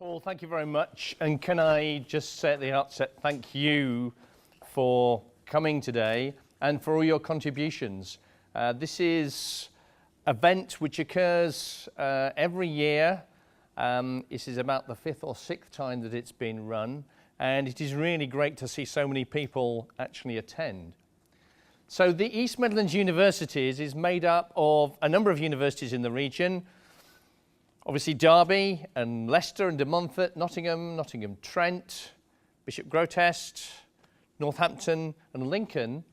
Paul, thank you very much. And can I just say at the outset, thank you for coming today and for all your contributions. This is an event which occurs every year. This is about the 5th or 6th time that it's been run, and it is really great to see so many people actually attend. So the East Midlands Universities is made up of a number of universities in the region. Obviously Derby and Leicester and De Montfort, Nottingham, Nottingham Trent, Bishop Grotest, Northampton and Lincoln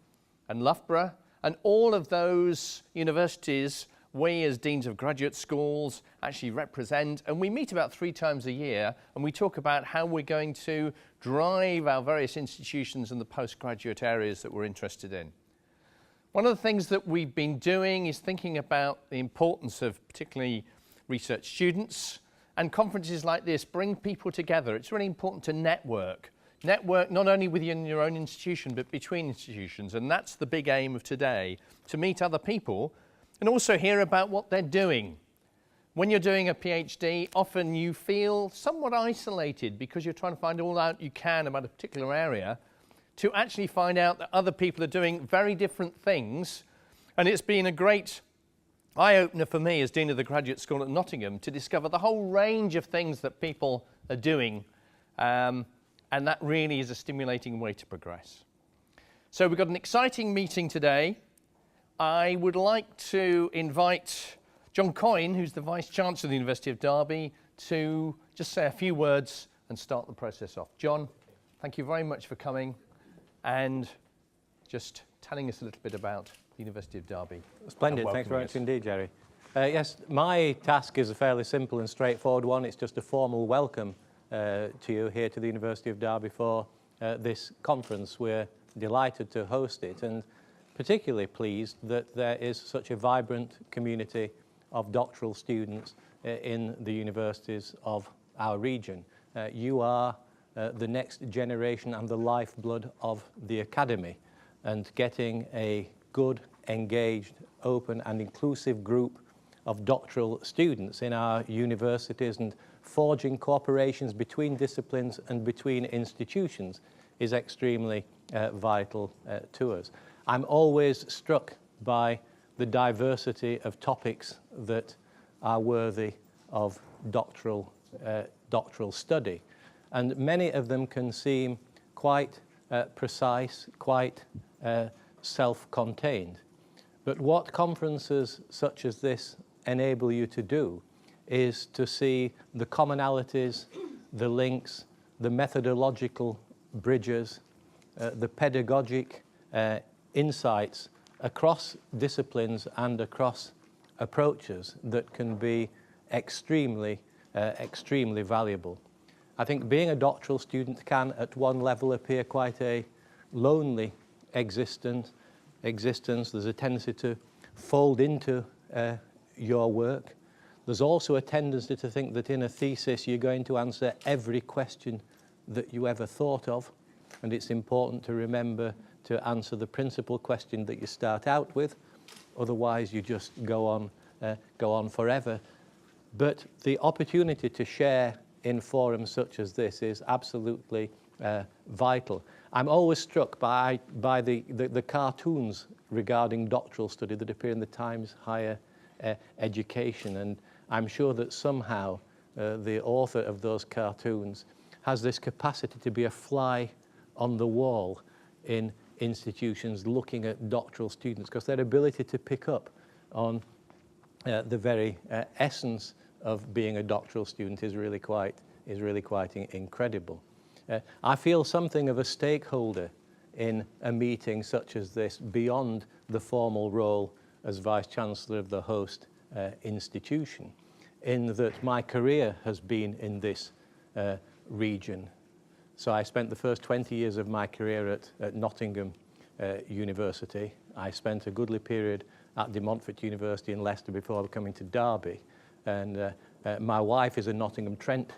and Loughborough, and all of those universities we as Deans of Graduate Schools actually represent, and we meet about 3 times a year and we talk about how we're going to drive our various institutions in the postgraduate areas that we're interested in. One of the things that we've been doing is thinking about the importance of particularly research students, and conferences like this bring people together. It's really important to network not only within your own institution but between institutions, and that's the big aim of today, to meet other people and also hear about what they're doing. When you're doing a PhD, often you feel somewhat isolated because you're trying to find all out you can about a particular area, to actually find out that other people are doing very different things. And it's been a great eye-opener for me as Dean of the Graduate School at Nottingham to discover the whole range of things that people are doing, and that really is a stimulating way to progress. So we've got an exciting meeting today. I would like to invite John Coyne, who's the Vice-Chancellor of the University of Derby, to just say a few words and start the process off. John, thank you very much for coming and just telling us a little bit about the University of Derby. Splendid, thanks very much indeed, Jerry. Yes, my task is a fairly simple and straightforward one. It's just a formal welcome to you here to the University of Derby for this conference. We're delighted to host it, and particularly pleased that there is such a vibrant community of doctoral students in the universities of our region. You are the next generation and the lifeblood of the academy, and getting a good, engaged, open and inclusive group of doctoral students in our universities and forging cooperations between disciplines and between institutions is extremely vital to us. I'm always struck by the diversity of topics that are worthy of doctoral study, and many of them can seem quite precise, quite self-contained. But what conferences such as this enable you to do is to see the commonalities, the links, the methodological bridges, the pedagogic insights across disciplines and across approaches that can be extremely valuable. I think being a doctoral student can at one level appear quite a lonely existence. There's a tendency to fold into your work. There's also a tendency to think that in a thesis you're going to answer every question that you ever thought of, and it's important to remember to answer the principal question that you start out with, otherwise you just go on forever. But the opportunity to share in forums such as this is absolutely vital. I'm always struck by the cartoons regarding doctoral study that appear in the Times Higher Education, and I'm sure that somehow the author of those cartoons has this capacity to be a fly on the wall in institutions looking at doctoral students, because their ability to pick up on the very essence of being a doctoral student is really quite incredible. I feel something of a stakeholder in a meeting such as this beyond the formal role as Vice-Chancellor of the host institution, in that my career has been in this region. So I spent the first 20 years of my career at Nottingham University. I spent a goodly period at De Montfort University in Leicester before coming to Derby. And my wife is a Nottingham Trent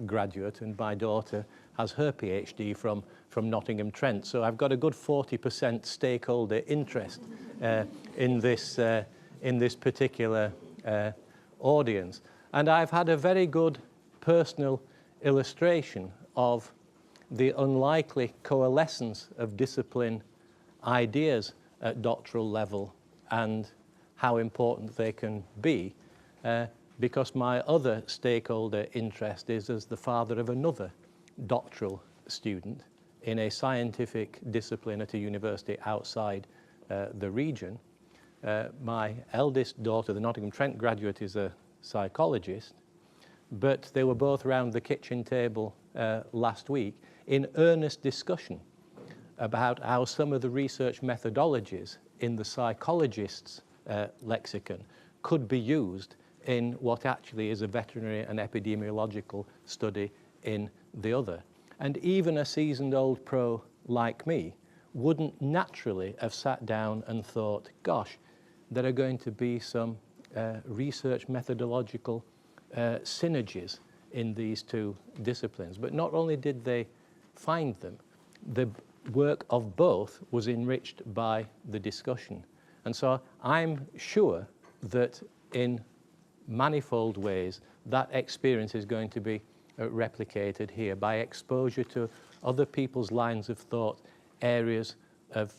graduate, and my daughter has her PhD from Nottingham Trent. So I've got a good 40% stakeholder interest in this particular audience. And I've had a very good personal illustration of the unlikely coalescence of discipline ideas at doctoral level and how important they can be, because my other stakeholder interest is as the father of another doctoral student in a scientific discipline at a university outside the region. My eldest daughter, the Nottingham Trent graduate, is a psychologist, but they were both around the kitchen table last week in earnest discussion about how some of the research methodologies in the psychologist's lexicon could be used in what actually is a veterinary and epidemiological study in the other. And even a seasoned old pro like me wouldn't naturally have sat down and thought, gosh, there are going to be some research methodological synergies in these two disciplines. But not only did they find them, the work of both was enriched by the discussion. And so I'm sure that in manifold ways that experience is going to be replicated here by exposure to other people's lines of thought, areas of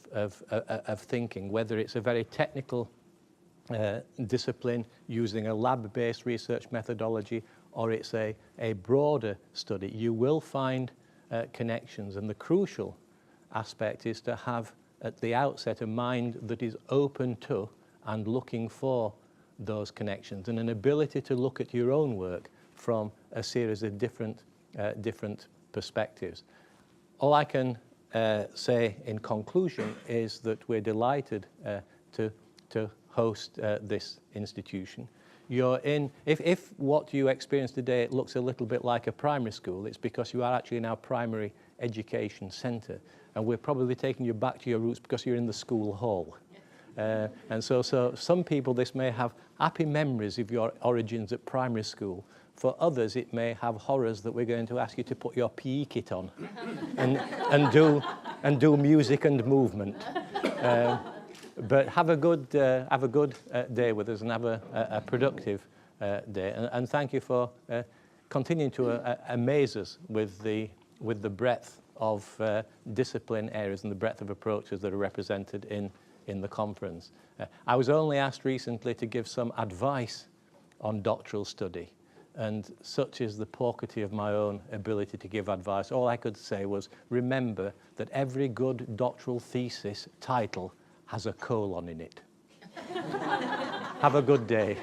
thinking, whether it's a very technical discipline using a lab-based research methodology or it's a broader study. You will find connections, and the crucial aspect is to have at the outset a mind that is open to and looking for those connections and an ability to look at your own work from a series of different perspectives. All I can say in conclusion is that we're delighted to host this institution. You're in, if what you experience today looks a little bit like a primary school, it's because you are actually in our primary education centre, and we're probably taking you back to your roots because you're in the school hall. And so some people, this may have happy memories of your origins at primary school. For others, it may have horrors that we're going to ask you to put your PE kit on and do music and movement. But have a good day with us and have a productive day. And thank you for continuing to amaze us with the breadth of discipline areas and the breadth of approaches that are represented in the conference. I was only asked recently to give some advice on doctoral study, and such is the paucity of my own ability to give advice. All I could say was, remember that every good doctoral thesis title has a colon in it. Have a good day.